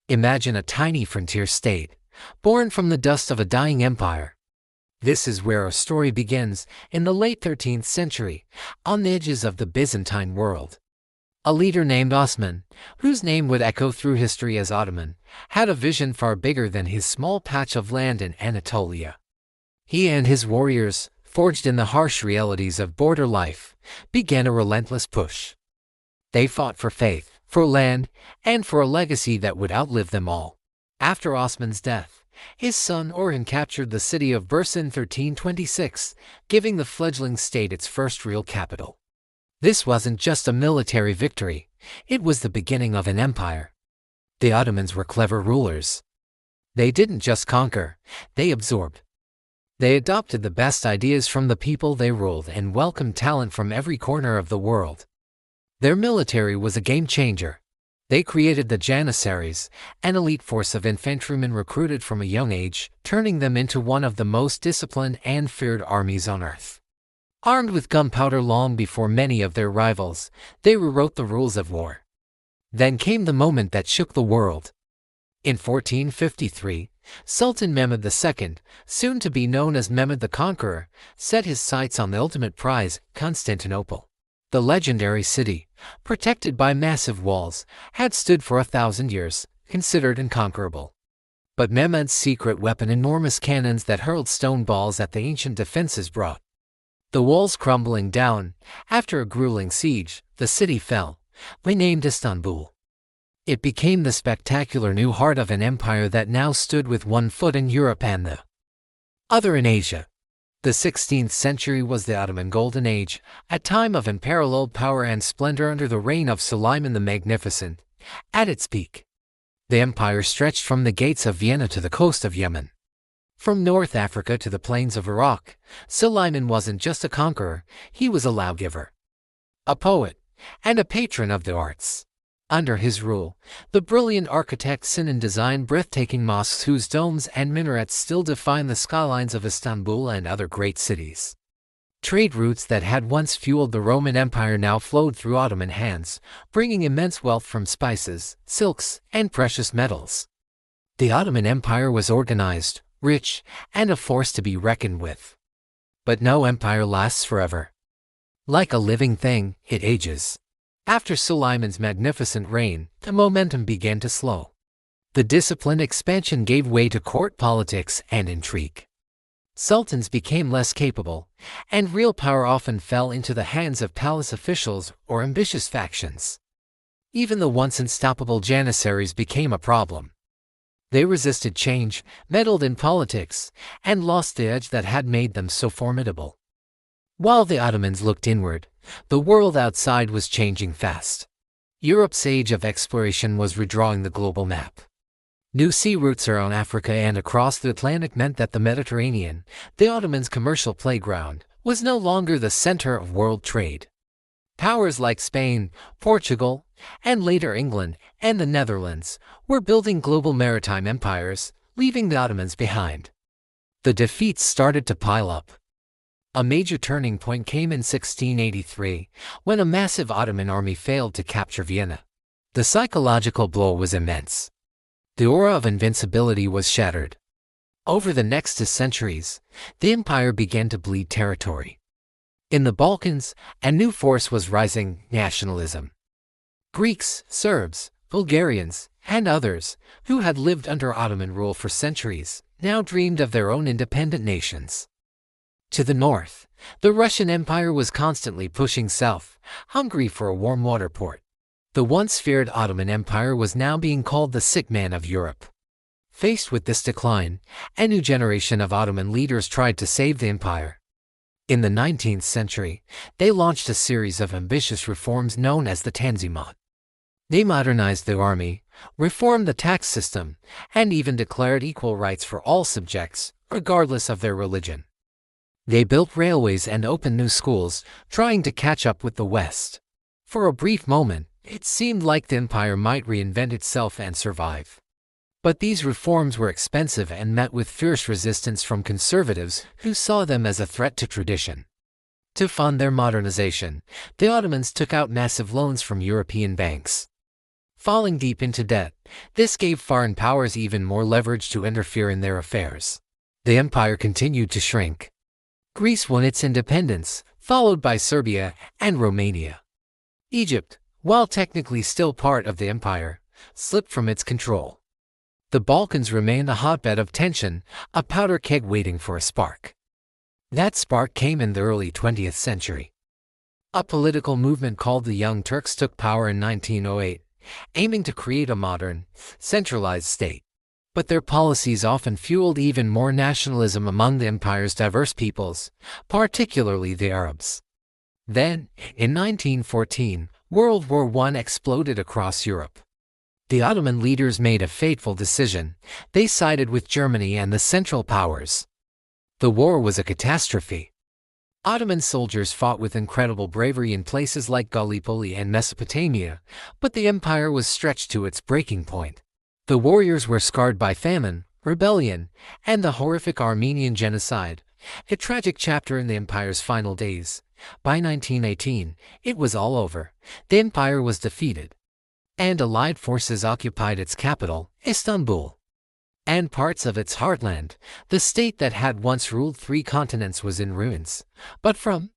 Imagine a tiny frontier state, born from the dust of a dying empire. This is where our story begins, in the late 13th century, on the edges of the Byzantine world. A leader named Osman, whose name would echo through history as Ottoman, had a vision far bigger than his small patch of land in Anatolia. He and his warriors, forged in the harsh realities of border life, began a relentless push. They fought for faith, for land, and for a legacy that would outlive them all. After Osman's death, his son Orhan captured the city of Bursa in 1326, giving the fledgling state its first real capital. This wasn't just a military victory, it was the beginning of an empire. The Ottomans were clever rulers. They didn't just conquer, they absorbed. They adopted the best ideas from the people they ruled and welcomed talent from every corner of the world. Their military was a game changer. They created the Janissaries, an elite force of infantrymen recruited from a young age, turning them into one of the most disciplined and feared armies on earth. Armed with gunpowder long before many of their rivals, they rewrote the rules of war. Then came the moment that shook the world. In 1453, Sultan Mehmed II, soon to be known as Mehmed the Conqueror, set his sights on the ultimate prize, Constantinople. The legendary city, protected by massive walls, had stood for 1,000 years, considered unconquerable. But Mehmed's secret weapon, enormous cannons that hurled stone balls at the ancient defenses, brought the walls crumbling down. After a grueling siege, the city fell, renamed Istanbul. It became the spectacular new heart of an empire that now stood with one foot in Europe and the other in Asia. The 16th century was the Ottoman Golden Age, a time of unparalleled power and splendor under the reign of Suleiman the Magnificent. At its peak, the empire stretched from the gates of Vienna to the coast of Yemen. From North Africa to the plains of Iraq, Suleiman wasn't just a conqueror, he was a lawgiver, a poet, and a patron of the arts. Under his rule, the brilliant architect Sinan designed breathtaking mosques whose domes and minarets still define the skylines of Istanbul and other great cities. Trade routes that had once fueled the Roman Empire now flowed through Ottoman hands, bringing immense wealth from spices, silks, and precious metals. The Ottoman Empire was organized, rich, and a force to be reckoned with. But no empire lasts forever. Like a living thing, it ages. After Suleiman's magnificent reign, the momentum began to slow. The disciplined expansion gave way to court politics and intrigue. Sultans became less capable, and real power often fell into the hands of palace officials or ambitious factions. Even the once unstoppable Janissaries became a problem. They resisted change, meddled in politics, and lost the edge that had made them so formidable. While the Ottomans looked inward, the world outside was changing fast. Europe's age of exploration was redrawing the global map. New sea routes around Africa and across the Atlantic meant that the Mediterranean, the Ottomans' commercial playground, was no longer the center of world trade. Powers like Spain, Portugal, and later England and the Netherlands were building global maritime empires, leaving the Ottomans behind. The defeats started to pile up. A major turning point came in 1683, when a massive Ottoman army failed to capture Vienna. The psychological blow was immense. The aura of invincibility was shattered. Over the next 2 centuries, the empire began to bleed territory. In the Balkans, a new force was rising: nationalism. Greeks, Serbs, Bulgarians, and others, who had lived under Ottoman rule for centuries, now dreamed of their own independent nations. To the north, the Russian Empire was constantly pushing south, hungry for a warm water port. The once feared Ottoman Empire was now being called the sick man of Europe. Faced with this decline, a new generation of Ottoman leaders tried to save the empire. In the 19th century, they launched a series of ambitious reforms known as the Tanzimat. They modernized the army, reformed the tax system, and even declared equal rights for all subjects, regardless of their religion. They built railways and opened new schools, trying to catch up with the West. For a brief moment, it seemed like the empire might reinvent itself and survive. But these reforms were expensive and met with fierce resistance from conservatives who saw them as a threat to tradition. To fund their modernization, the Ottomans took out massive loans from European banks. falling deep into debt. This gave foreign powers even more leverage to interfere in their affairs. The empire continued to shrink. Greece won its independence, followed by Serbia and Romania. Egypt, while technically still part of the empire, slipped from its control. The Balkans remained a hotbed of tension, a powder keg waiting for a spark. That spark came in the early 20th century. A political movement called the Young Turks took power in 1908, aiming to create a modern, centralized state. But their policies often fueled even more nationalism among the empire's diverse peoples, particularly the Arabs. Then, in 1914, World War I exploded across Europe. The Ottoman leaders made a fateful decision. They sided with Germany and the Central Powers. The war was a catastrophe. Ottoman soldiers fought with incredible bravery in places like Gallipoli and Mesopotamia, but the empire was stretched to its breaking point. The warriors were scarred by famine, rebellion, and the horrific Armenian genocide, a tragic chapter in the empire's final days. By 1918, it was all over. The empire was defeated, and Allied forces occupied its capital, Istanbul, and parts of its heartland. The state that had once ruled 3 continents was in ruins. But from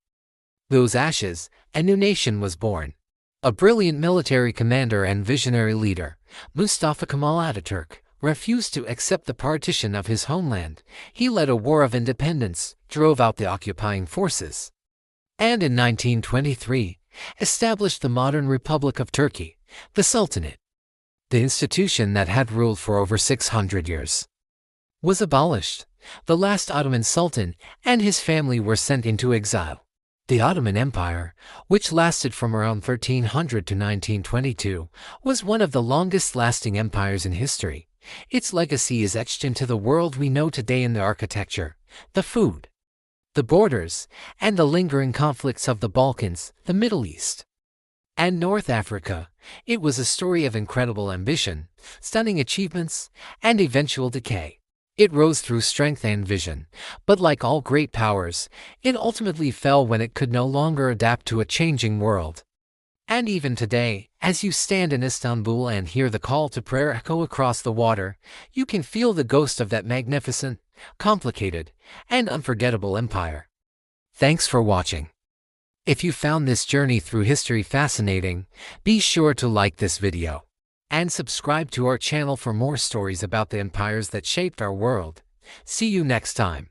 those ashes, a new nation was born. A brilliant military commander and visionary leader, Mustafa Kemal Atatürk, refused to accept the partition of his homeland. He led a war of independence, drove out the occupying forces, and in 1923, established the modern Republic of Turkey, the Sultanate. The institution that had ruled for over 600 years was abolished. The last Ottoman Sultan and his family were sent into exile. The Ottoman Empire, which lasted from around 1300 to 1922, was one of the longest-lasting empires in history. Its legacy is etched into the world we know today in the architecture, the food, the borders, and the lingering conflicts of the Balkans, the Middle East, and North Africa. It was a story of incredible ambition, stunning achievements, and eventual decay. It rose through strength and vision, but like all great powers, it ultimately fell when it could no longer adapt to a changing world. And even today, as you stand in Istanbul and hear the call to prayer echo across the water, you can feel the ghost of that magnificent, complicated, and unforgettable empire. Thanks for watching. If you found this journey through history fascinating, be sure to like this video and subscribe to our channel for more stories about the empires that shaped our world. See you next time.